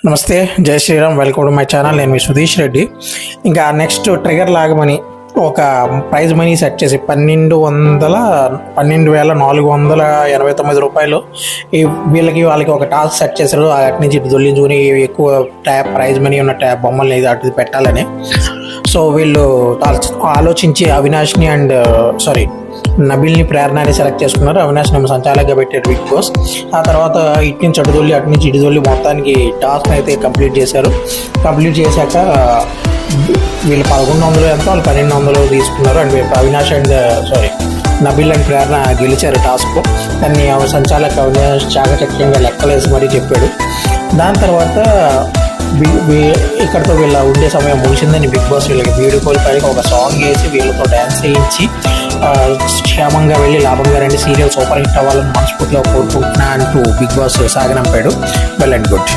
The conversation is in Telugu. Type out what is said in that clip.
నమస్తే, జై Shriram. Welcome to my channel. నేను మీ సుధీష్ రెడ్డి. ఇంకా నెక్స్ట్ ట్రిగర్ లాగమని ఒక ప్రైజ్ మనీ సెట్ చేసి 12,489 రూపాయలు వాళ్ళకి ఒక టాస్క్ సెట్ చేశారు. అటు నుంచి ఇటు దొల్లించుకుని ఎక్కువ ప్రైజ్ మనీ ఉన్న బొమ్మల్ని అటు పెట్టాలని. సో వీళ్ళు ఆలోచించి అవినాష్ని అండ్ నబిల్ని ప్రేరణని సెలెక్ట్ చేసుకున్నారు. అవినాష్ నేమో సంచాలకుగా పెట్టారు బిగ్ బాస్. ఆ తర్వాత ఇటు నుంచి అటు దొల్లి మొత్తానికి టాస్క్ అయితే కంప్లీట్ చేశారు. కంప్లీట్ చేశాక వీళ్ళు 1100 ఎంతో వాళ్ళు 1200 తీసుకున్నారు. And Avinash and Nabeel and Prerana గెలిచారు టాస్క్. కానీ సంచాలక అవినాష్ చాకచక్యంగా లెక్కలేసి మరీ చెప్పాడు. దాని తర్వాత ఇక్కడతో వీళ్ళ ఉండే సమయం ముగిసిందని బిగ్ బాస్ వీళ్ళకి వీడియో కాల్ పైకి ఒక సాంగ్ వేసి వీళ్ళతో డ్యాన్స్ చేయించి క్షేమంగా వెళ్ళి లాభంగా రండి, సీరియల్ సూపర్ హిట్ అవ్వాలని మనస్ఫూర్తిగా కోరుకుంటున్నా అంటూ బిగ్ బాస్ సాగనంపాడు. Well and good.